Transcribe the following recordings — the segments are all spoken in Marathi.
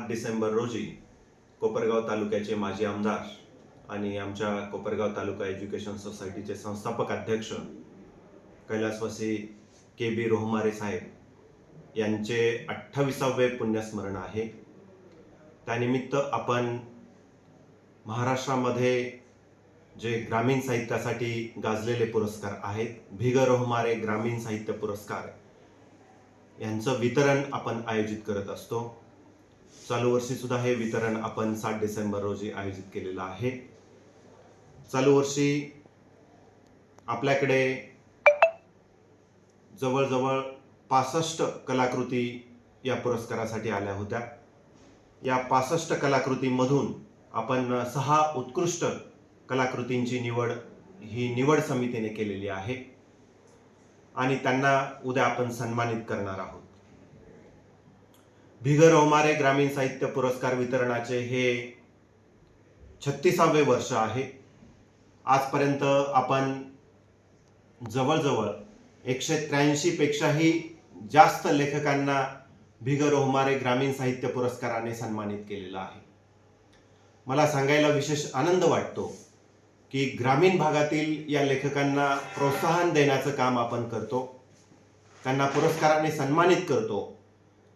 7 डिसेंबर रोजी कोपरगाव तालुक्याचे माजी आमदार आणि आमच्या कोपरगाव तालुका एज्युकेशन सोसायटीचे संस्थापक अध्यक्ष कैलासवासी के.बी. रोहमारे साहेब यांचे 28वे पुण्यस्मरण आहे। त्यानिमित्त आपण महाराष्ट्रामध्ये जे ग्रामीण साहित्यासाठी गाजलेले पुरस्कार आहेत, भिग रोहमारे ग्रामीण साहित्य पुरस्कार यांचं वितरण आपण आयोजित करत असतो। चालू वर्षी सुद्धा हे वितरण आपण 7 डिसेंबर रोजी आयोजित केलेलं आहे। चालू वर्षी आपल्याकडे जवळजवळ 65 कलाकृती या पुरस्कारासाठी आल्या होत्या। या 65 कलाकृतींमधून आपण 6 उत्कृष्ट कलाकृतींची निवड समितीने केलेली आहे आणि त्यांना उद्या आपण सन्मानित करणार आहोत। भिग रोहमारे ग्रामीण साहित्य पुरस्कार वितरणाचे हे 36वे वर्ष आहे। आजपर्यंत आपण जवळजवळ 183 पेक्षाही जास्त लेखकांना भिग रोहमारे ग्रामीण साहित्य पुरस्काराने सन्मानित केलेला आहे। मला सांगायला विशेष आनंद वाटतो की ग्रामीण भागातील या लेखकांना प्रोत्साहन देण्याचं काम आपण करतो, त्यांना पुरस्काराने सन्मानित करतो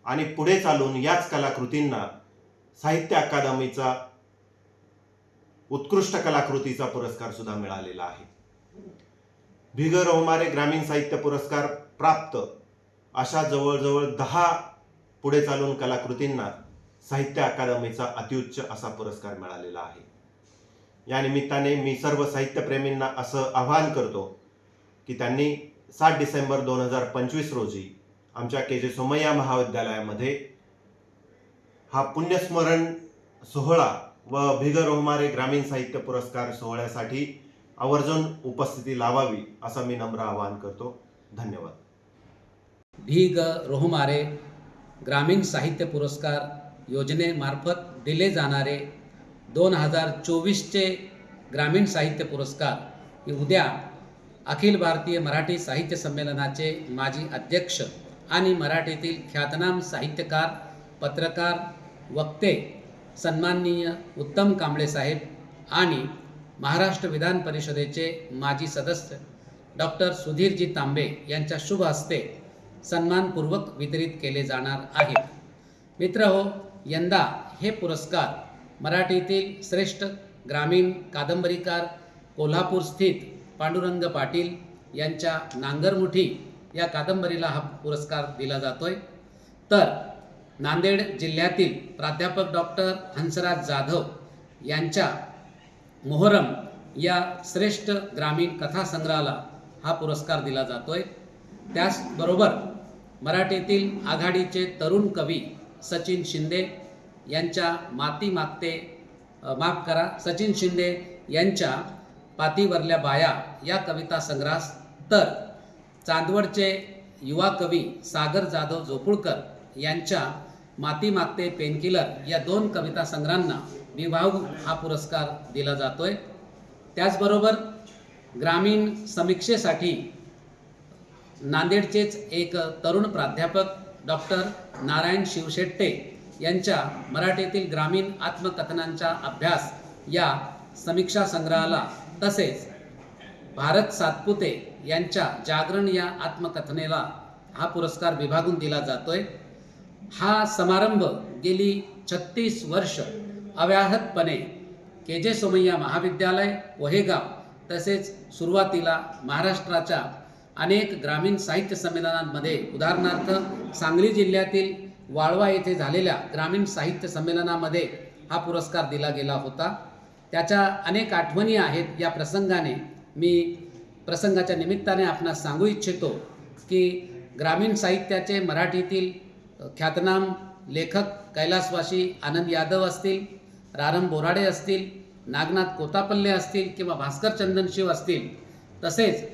आणि पुढे चालून याच कलाकृतींना साहित्य अकादमीचा उत्कृष्ट कलाकृतीचा पुरस्कार सुद्धा मिळालेला आहे। भिग रोहमारे ग्रामीण साहित्य पुरस्कार प्राप्त अशा जवळजवळ 10 पुढे चालून कलाकृतींना साहित्य अकादमीचा अत्युच्च असा पुरस्कार मिळालेला आहे। या निमित्ताने मी सर्व साहित्यप्रेमींना असं आवाहन करतो की त्यांनी 7 डिसेंबर 2025 रोजी आमच्या के.जे. सोमय्या महाविद्यालयामध्ये हा पुण्यस्मरण सोहळा व भिग रोहमारे ग्रामीण साहित्य पुरस्कार सोहळ्यासाठी आवर्जून उपस्थिती लावावी असं मी नम्र आवाहन करतो। धन्यवाद। भिग रोहमारे ग्रामीण साहित्य पुरस्कार योजनेमार्फत दिले जाणारे 2024चे ग्रामीण साहित्य पुरस्कार हे उद्या अखिल भारतीय मराठी साहित्य संमेलनाचे माजी अध्यक्ष आणि मराठीतील ख्यातनाम साहित्यकार, पत्रकार, वक्ते सन्माननीय उत्तम कांबळे साहेब आणि महाराष्ट्र विधान परिषदेचे माजी सदस्य डॉक्टर सुधीरजी तांबे यांच्या शुभ हस्ते सन्मानपूर्वक वितरित केले जाणार आहेत। मित्रहो, यंदा हे पुरस्कार मराठीतील श्रेष्ठ ग्रामीण कादंबरीकार कोल्हापूर स्थित पांडुरंग पाटील यांच्या नांगरमुठी या कादंबरीला हा पुरस्कार दिला जातोय। तर नांदेड जिल्ह्यातील प्राध्यापक डॉक्टर हंसराज जाधव यांच्या मोहरम या श्रेष्ठ ग्रामीण कथासंग्रहाला हा पुरस्कार दिला जातोय। त्याचबरोबर मराठीतील आघाडीचे तरुण कवी सचिन शिंदे यांच्या सचिन शिंदे यांच्या पातीवरल्या बाया या कविता संग्रहास, तर चांदवडचे युवा कवी सागर जाधव जोपुळकर यांच्या माती मागते पेनकिलर या 2 कविता संग्रहांना विभागून हा पुरस्कार दिला जातोय। त्याचबरोबर ग्रामीण समीक्षेसाठी नांदेडचेच एक तरुण प्राध्यापक डॉक्टर नारायण शिवशेट्टे यांच्या मराठीतील ग्रामीण आत्मकथनांचा अभ्यास या समीक्षा संग्रहाला, तसेच भारत सातपुते यांच्या जागरण या आत्मकथनेला हा पुरस्कार विभागून दिला जातोय। हा समारंभ गेली 36 वर्ष अव्याहतपणे के.जे. सोमय्या महाविद्यालय वहेगाव तसेच सुरुवातीला महाराष्ट्राच्या अनेक ग्रामीण साहित्य संमेलनांमध्ये, उदाहरणार्थ सांगली जिल्ह्यातील वाळवा येथे झालेल्या ग्रामीण साहित्य संमेलनामध्ये हा पुरस्कार दिला गेला होता। त्याच्या अनेक आठवणी आहेत। या प्रसंगाने मी प्रसंगाच्या निमित्ताने आपणास सांगू इच्छितो की ग्रामीण साहित्याचे मराठीतील ख्यातनाम लेखक कैलासवासी आनंद यादव असतील, रारम बोराडे असतील, नागनाथ कोतापल्ले असतील किंवा भास्कर चंदनशिव असतील, तसेच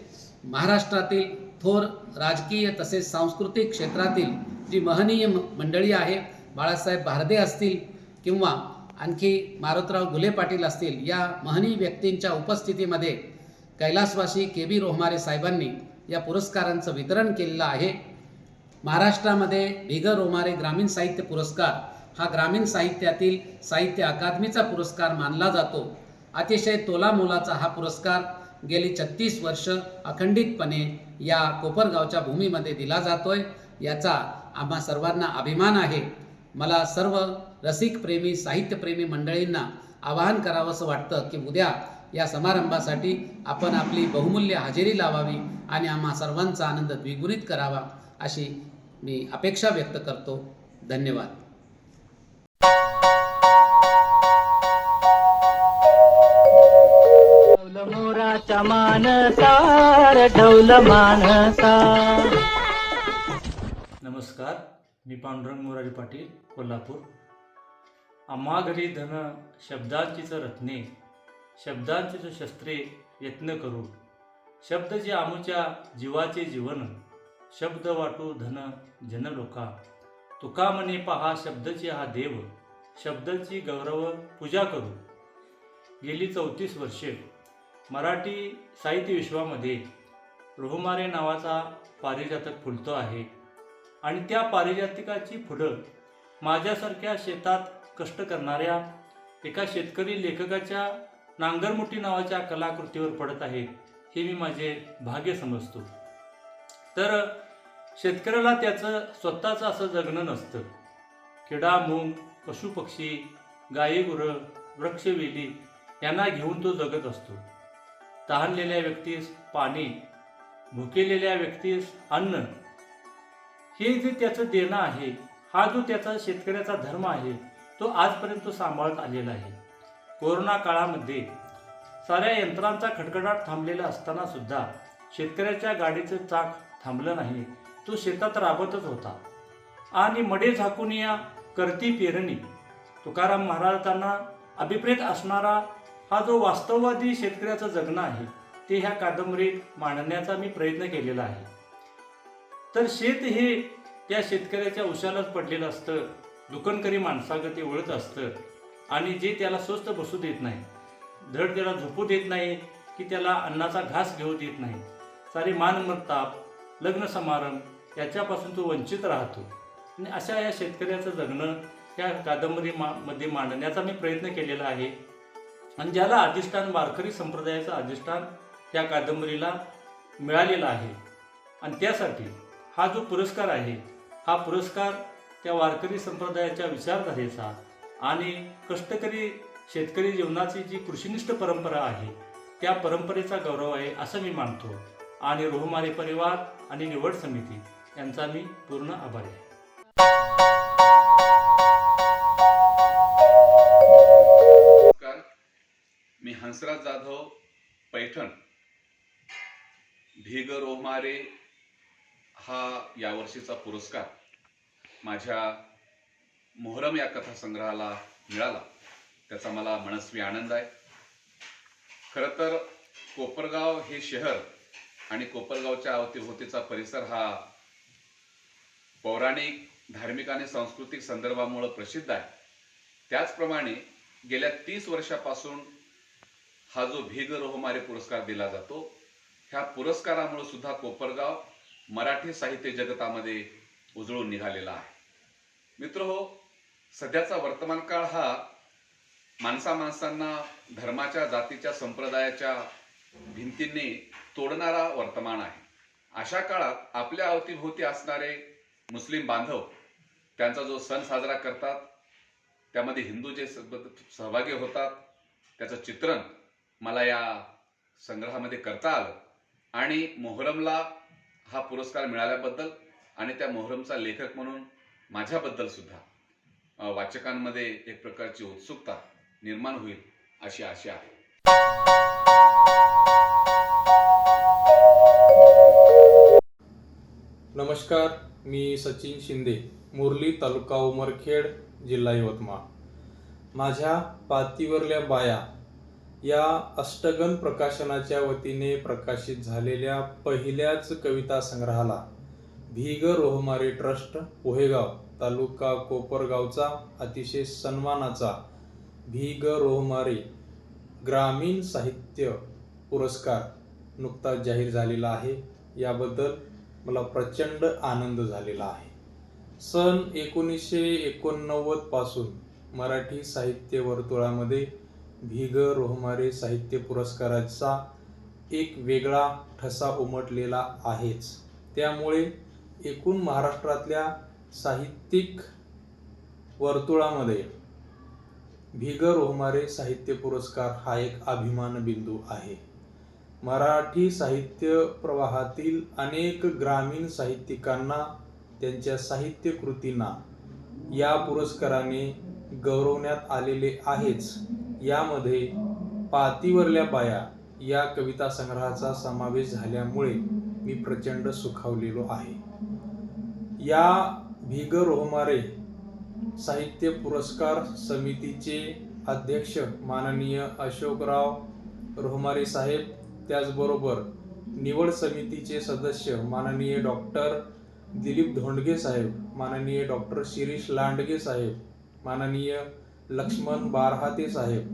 महाराष्ट्रातील थोर राजकीय तसेच सांस्कृतिक क्षेत्रातील जी महनीय मंडळी आहे, बाळासाहेब भारदे असतील किंवा आणखी मारुतराव घुले पाटील असतील, या महनीय व्यक्तींच्या उपस्थितीमध्ये कैलासवासी के.बी. रोहमारे साहेबांनी या पुरस्कारांचं वितरण केलेलं आहे। महाराष्ट्रामध्ये भिग रोहमारे ग्रामीण साहित्य पुरस्कार हा ग्रामीण साहित्यातील साहित्य अकादमीचा पुरस्कार मानला जातो. अतिशय तोलामोलाचा हा पुरस्कार गेली 36 वर्ष अखंडितपणे या कोपरगावच्या भूमीमध्ये दिला जातोय. याचा आम्हा सर्वांना अभिमान आहे. मला सर्व रसिकप्रेमी साहित्यप्रेमी मंडळींना आवाहन करावंसं वाटतं की उद्या या समारंभासाठी आपण आपली बहुमूल्य हजेरी लावावी आणि आम्हा सर्वांचा आनंद द्विगुणित करावा अशी मी अपेक्षा व्यक्त करतो. धन्यवाद. ढोल मोराच्या मानसार ढोल मानसा. नमस्कार, मी पांडुरंग मोरारी पाटील, कोल्हापूर. आम्हा घरी धन शब्दांचीच रत्ने, शब्दांचीच शस्त्रे यत्न करू. शब्द जे आमुच्या जीवाचे जीवन, शब्द वाटू धन जन लोका. तुका म्हणे पहा शब्दचे हा देव, शब्दाची गौरव पूजा करू. गेली 34 वर्षे मराठी साहित्य विश्वामध्ये रोहमारे नावाचा पारिजातक फुलतो आहे आणि त्या पारिजातिकाची फुलं माझ्यासारख्या शेतात कष्ट करणाऱ्या एका शेतकरी लेखकाच्या नांगरमुठी नावाच्या कलाकृतीवर पडत आहेत, हे मी माझे भाग्य समजतो. तर शेतकऱ्याला त्याचं स्वतःचं असं जगणं नसतं. किडा मुंग, पशुपक्षी, गायी गुरं, वृक्षवेली यांना घेऊन तो जगत असतो. तहानलेल्या व्यक्तीस पाणी, भुकेलेल्या व्यक्तीस अन्न, हे जे त्याचं देणं आहे, हा जो त्याचा शेतकऱ्याचा धर्म आहे, तो आजपर्यंत सांभाळत आलेला आहे. कोरोना काळामध्ये साऱ्या यंत्रांचा खडखडाट थांबलेला असताना सुद्धा शेतकऱ्याच्या गाडीचं चाक थांबलं नाही. तो शेतात राबतच होता आणि मडे झाकून या करती पेरणी, तुकाराम महाराजांना अभिप्रेत असणारा हा जो वास्तववादी शेतकऱ्याचं जगणं आहे, ते ह्या कादंबरीत मांडण्याचा मी प्रयत्न केलेला आहे. तर शेत हे त्या शेतकऱ्याच्या उशालाच पडलेलं असतं, दुकानकरी माणसागती वळत असतं आणि जे त्याला स्वस्त बसू देत नाही, धड त्याला झोपू देत नाही, की त्याला अन्नाचा घास घेऊ देत नाही. सारे मानमत्ताप, लग्न समारंभ याच्यापासून तो वंचित राहतो. आणि अशा या शेतकऱ्याचं जगणं या कादंबरीमध्ये मांडण्याचा मी प्रयत्न केलेला आहे. आणि ज्याला अधिष्ठान, वारकरी संप्रदायाचं अधिष्ठान या कादंबरीला मिळालेलं आहे. आणि त्यासाठी हा जो पुरस्कार आहे, हा पुरस्कार त्या वारकरी संप्रदायाच्या विचारधारेचा आणि कष्टकरी शेतकरी जीवनाची जी कृषिनिष्ठ परंपरा आहे, त्या परंपरेचा गौरव आहे असं मी मानतो. आणि रोहमारे परिवार आणि निवड समिती यांचा मी पूर्ण आभारी आहे. मी हंसराज जाधव, पैठण. भिग रोहमारे हा यावर्षीचा पुरस्कार माझ्या मोहरम या कथासंग्रहाला मिळाला, त्याचा मला मनस्वी आनंद आहे. खरं तर कोपरगाव हे शहर आणि कोपरगावच्या अवतीभोवतीचा परिसर हा पौराणिक, धार्मिक आणि सांस्कृतिक संदर्भामुळे प्रसिद्ध आहे. त्याचप्रमाणे गेल्या 30 वर्षापासून हा जो भिग रोहमारे पुरस्कार दिला जातो, ह्या पुरस्कारामुळे सुद्धा कोपरगाव मराठी साहित्य जगतामध्ये उजळून निघालेला आहे. मित्रहो, सध्याचा वर्तमान काळ हा माणसांना धर्माच्या, जातीच्या, संप्रदायाच्या भिंतींनी तोडणारा वर्तमान आहे. अशा काळात आपल्या अवतीभोवती असणारे मुस्लिम बांधव त्यांचा जो सण साजरा करतात, त्यामध्ये हिंदू जे सहभागी होतात, त्याचं चित्रण मला या संग्रहामध्ये करता आलं. आणि मोहरमला हा पुरस्कार मिळाल्याबद्दल आणि त्या मोहरमचा लेखक म्हणून माझ्याबद्दल सुद्धा वाचकांमध्ये एक प्रकारची उत्सुकता निर्माण होईल अशी आशा आहे. नमस्कार, मी सचिन शिंदे, मुरली, तालुका उमरखेड, जिल्हा यवतमाळ. माझ्या पातीवरल्या बाया या अष्टगन प्रकाशनाच्या वतीने प्रकाशित झालेल्या पहिल्याच कविता संग्रहाला भिग रोहमारे ट्रस्ट, पोहेगाव, तालुका कोपरगावचा अतिशय सन्मानाचा भिग रोहमारे ग्रामीण साहित्य पुरस्कार नुकताच जाहीर झालेला आहे. याबद्दल मला प्रचंड आनंद झालेला आहे. सन 1989 पासून मराठी साहित्य वर्तुळामध्ये भी. ग. रोहमारे साहित्य पुरस्काराचा एक वेगळा ठसा उमटलेला आहेच. त्यामुळे एकूण महाराष्ट्रातल्या साहित्यिक वर्तुळामध्ये भी. ग. रोहमारे साहित्य पुरस्कार हा एक अभिमान बिंदू आहे. मराठी साहित्य प्रवाहातील अनेक ग्रामीण साहित्यिकांना त्यांच्या साहित्य कृतींना या पुरस्काराने गौरवण्यात आलेले आहेच. यामध्ये पातीवरल्या बाया या कविता संग्रहाचा समावेश झाल्यामुळे मी प्रचंड सुखावलेलो आहे. या भी. ग. रोहमारे साहित्य पुरस्कार समितीचे अध्यक्ष माननीय अशोकराव रोहमारे साहेब, त्याचबरोबर निवड समितीचे सदस्य माननीय डॉक्टर दिलीप धोंडगे साहेब, माननीय डॉक्टर शिरीष लांडगे साहेब, माननीय लक्ष्मण बारहाते साहेब,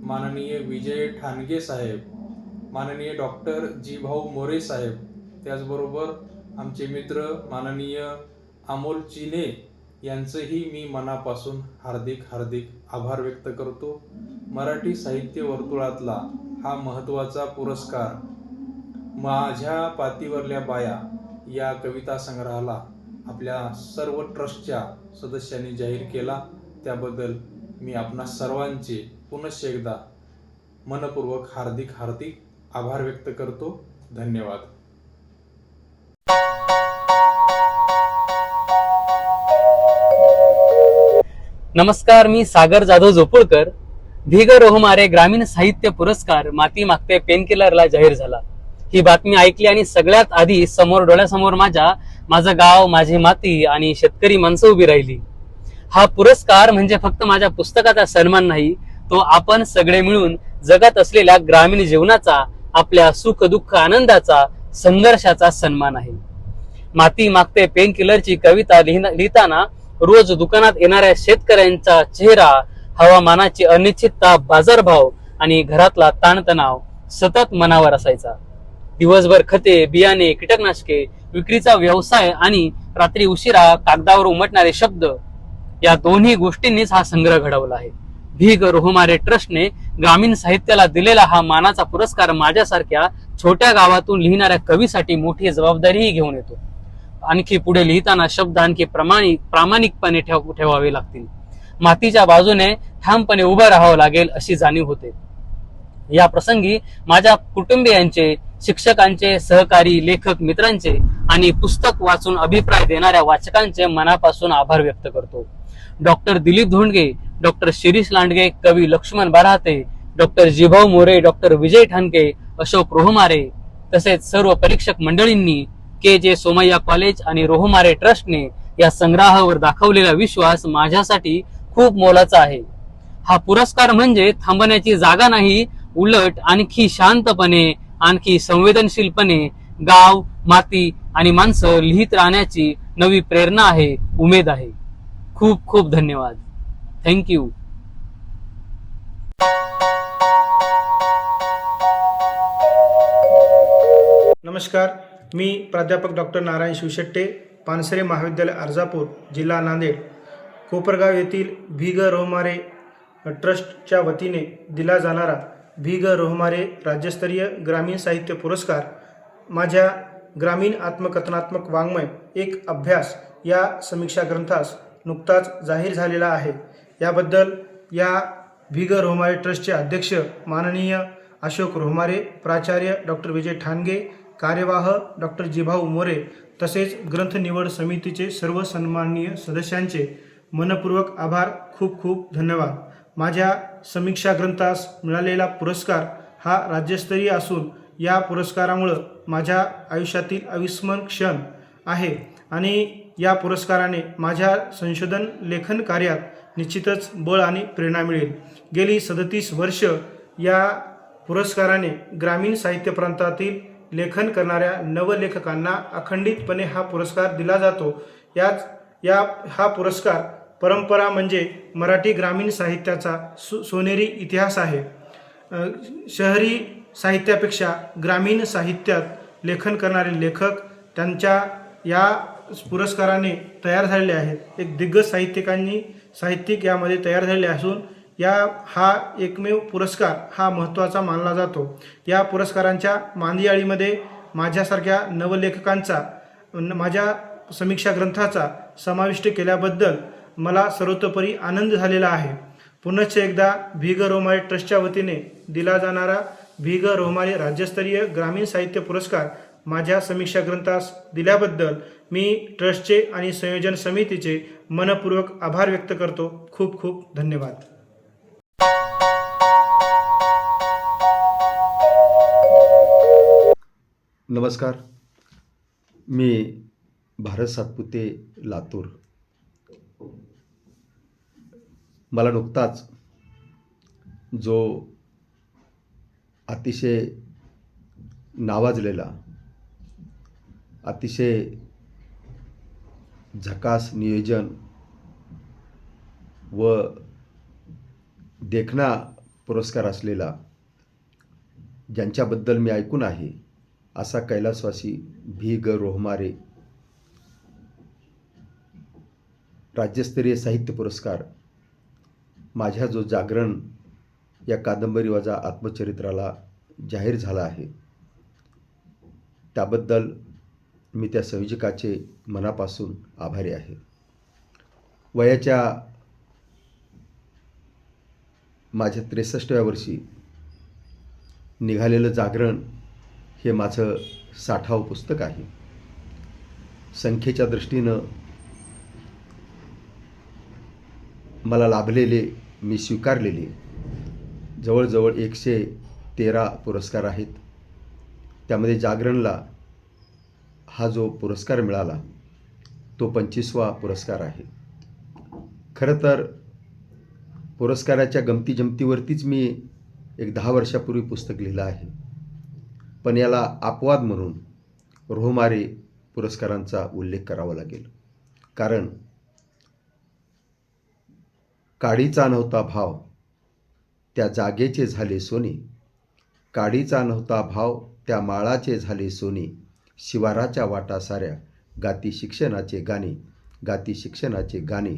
माननीय विजय ठाणगे साहेब, माननीय डॉक्टर जीभाऊ मोरे साहेब, त्याचबरोबर आमचे मित्र माननीय अमोल चिने यांचंही मी मनापासून हार्दिक आभार व्यक्त करतो. मराठी साहित्य वर्तुळातला हा महत्त्वाचा पुरस्कार माझ्या पातीवरल्या बाया या कविता संग्रहाला आपल्या सर्व ट्रस्टच्या सदस्यांनी जाहीर केला. त्याबद्दल मी आपणा सर्वांचे पुनश्च एकदा मनपूर्वक हार्दिक आभार व्यक्त करतो. धन्यवाद. नमस्कार, मी सागर जाधव जोपुळकर. भी. ग. रोहमारे ग्रामीण साहित्य पुरस्कार माती मागते पेनकिलरला जाहीर झाला. ही बातमी ऐकली आणि सगळ्यात आधी समोर डोळ्यासमोर माझं गाव, माझी माती आणि शेतकरी माणसं उभी राहिली. हा पुरस्कार म्हणजे फक्त माझ्या पुस्तकाचा सन्मान नाही, तो आपण सगळे मिळून जगत असलेल्या ग्रामीण जीवनाचा, आपल्या सुख दुःख आनंदाचा, संघर्षाचा सन्मान आहे. माती मागते पेनकिलरची कविता लिहिताना रोज दुकानात येणाऱ्या शेतकऱ्यांचा चेहरा, हवामानाची अनिश्चितता, बाजारभाव आणि घरातला ताणतणाव सतत मनावर असायचा. दिवसभर खते, बियाणे, कीटकनाशके, विक्रीचा व्यवसाय आणि रात्री उशिरा कागदावर उमटणारे शब्द, या दोन्ही गोष्टींनीच हा संग्रह घडवला आहे. भी. ग. रोहमारे ट्रस्टने ग्रामीण साहित्याला दिलेला हा मानाचा पुरस्कार माझ्यासारख्या छोट्या गावातून लिहिणाऱ्या कवीसाठी मोठी जबाबदारीही घेऊन येतो. आणखी पुढे लिहिताना शब्द आणखी प्रामाणिकपणे ठेवावे लागतील. मातीच्या बाजूने ठामपणे उभं राहावं लागेल अशी जाणीव होते. या प्रसंगी माझ्या कुटुंबियांचे, शिक्षकांचे, सहकारी, लेखक मित्रांचे आणि पुस्तक वाचून अभिप्राय देणाऱ्या वाचकांचे मनापासून आभार व्यक्त करतो. डॉक्टर दिलीप धोंडगे, डॉक्टर शिरीष लांडगे, कवी लक्ष्मण बारहाते, डॉक्टर जीभाऊ मोरे, डॉक्टर विजय ठाणके, अशोक रोहमारे तसेच सर्व परीक्षक मंडळींनी, के. सोमय्या कॉलेज आणि रोहमारे ट्रस्टने या संग्रहावर दाखवलेला विश्वास माझ्यासाठी खूप मोलाचा आहे. हा पुरस्कार म्हणजे थांबण्याची जागा नाही, उलट आणखी शांतपणे, आणखी संवेदनशीलपणे गाव, माती आणि माणसं लिहित राहण्याची नवी प्रेरणा आहे, उमेद आहे. खूप खूप धन्यवाद. थँक्यू. नमस्कार, मी प्राध्यापक डॉक्टर नारायण शिवशेट्टे, पानसरे महाविद्यालय अर्जापूर, जिल्हा नांदेड. कोपरगाव येथील भी. ग. रोहमारे ट्रस्टच्या वतीने दिला जाणारा भी. ग. रोहमारे राज्यस्तरीय ग्रामीण साहित्य पुरस्कार माझ्या ग्रामीण आत्मकथनात्मक वाङ्मय एक अभ्यास या समीक्षा ग्रंथास नुकताच जाहीर झालेला आहे. याबद्दल या भी. ग. रोहमारे ट्रस्टचे अध्यक्ष माननीय अशोक रोहमारे, प्राचार्य डॉक्टर विजय ठाणगे, कार्यवाह डॉक्टर जीभाऊ मोरे तसेच ग्रंथ निवड समितीचे सर्व सन्माननीय सदस्यांचे मनपूर्वक आभार. खूप खूप धन्यवाद. माझ्या समीक्षा ग्रंथास मिळालेला पुरस्कार हा राज्यस्तरीय असून या पुरस्कारामुळं माझ्या आयुष्यातील अविस्मरणीय क्षण आहे आणि या पुरस्काराने माझ्या संशोधन लेखन कार्यात निश्चितच बळ आणि प्रेरणा मिळेल. गेली 37 वर्ष या पुरस्काराने ग्रामीण साहित्य प्रांतातील लेखन करणाऱ्या नवलेखकांना अखंडितपणे हा पुरस्कार दिला जातो. हा पुरस्कार परंपरा म्हणजे मराठी ग्रामीण साहित्याचा सोनेरी इतिहास आहे. शहरी साहित्यापेक्षा ग्रामीण साहित्यात लेखन करणारे लेखक त्यांच्या या पुरस्काराने तयार झालेले आहेत. एक दिग्गज साहित्यिक यामध्ये तयार झालेले असून हा एकमेव पुरस्कार हा महत्त्वाचा मानला जातो. या पुरस्कारांच्या मांदियाळीमध्ये माझ्यासारख्या नवलेखकांचा माझ्या समीक्षा ग्रंथाचा समाविष्ट केल्याबद्दल मला सर्वतोपरी आनंद झालेला आहे. पुनश्च एकदा भी ग रोमारे ट्रस्टच्या वतीने दिला जाणारा भी ग रोमारे राज्यस्तरीय ग्रामीण साहित्य पुरस्कार माझ्या समीक्षा ग्रंथास दिल्याबद्दल मी ट्रस्टचे आणि संयोजन समितीचे मनपूर्वक आभार व्यक्त करतो. खूप खूप धन्यवाद. नमस्कार, मी भारत सातपुते, लातूर. मला नुकताच जो अतिशय नावाजलेला, अतिशय झकास नियोजन व देखणा पुरस्कार असलेला, ज्यांच्याबद्दल मी ऐकून आहे, असा कैलासवासी भी ग रोहमारे राज्यस्तरीय साहित्य पुरस्कार माझ्या जो जागरण या कादंबरीवजा आत्मचरित्राला जाहीर झाला आहे, त्याबद्दल मी त्या संयोजकाचे मनापासून आभारी आहे. वयाच्या माझ्या 63व्या वर्षी निघालेलं जागरण हे माझं 60वं पुस्तक आहे. संख्येच्या दृष्टीनं मला लाभलेले, मी स्वीकारलेले जवळजवळ 113 पुरस्कार आहेत. त्यामध्ये जागरणला हा जो पुरस्कार मिळाला तो 25वा पुरस्कार आहे. खरं तर पुरस्काराच्या गमतीजमतीवरतीच मी एक 10 वर्षापूर्वी पुस्तक लिहिलं आहे, पण याला अपवाद म्हणून रोहमारे पुरस्कारांचा उल्लेख करावा लागेल. कारण काडीचा नव्हता भाव त्या जागेचे झाले सोने, काडीचा नव्हता भाव त्या माळाचे झाले सोने, शिवाराच्या वाटा साऱ्या गाती शिक्षणाचे गाणे, गाती शिक्षणाचे गाणे,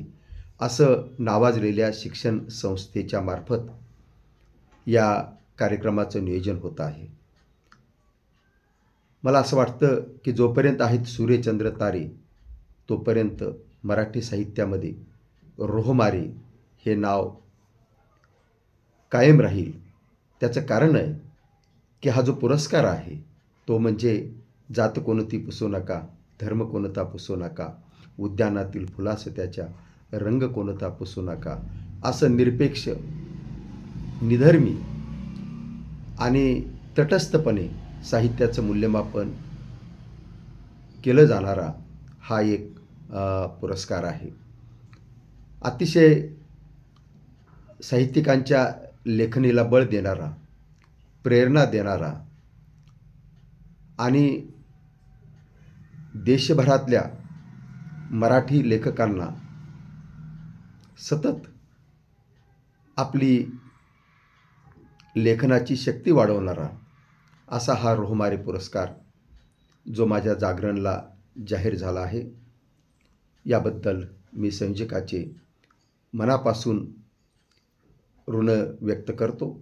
असं नावाजलेल्या शिक्षण संस्थेच्या मार्फत या कार्यक्रमाचं नियोजन होत आहे. मला असं वाटतं की जोपर्यंत आहेत सूर्यचंद्र तारे तोपर्यंत मराठी साहित्यामध्ये रोहमारे हे नाव कायम राहील. त्याचं कारण आहे की हा जो पुरस्कार आहे तो म्हणजे जात कोणती पुसू नका, धर्म कोणता पुसू नका, उद्यानातील फुलास त्याच्या रंग कोणता पुसू नका, असं निरपेक्ष, निधर्मी आणि तटस्थपणे साहित्याचं मूल्यमापन केलं जाणारा हा एक पुरस्कार आहे. अतिशय साहित्यिकांच्या लेखणीला बळ देणारा, प्रेरणा देणारा आणि देशभरातल्या मराठी लेखकांना सतत आपली लेखनाची शक्ती वाढवणारा असा हा रोहमारे पुरस्कार जो माझ्या जागरणला जाहीर झाला आहे, याबद्दल मी संयोजकाचे मनापासून ऋण व्यक्त करतो.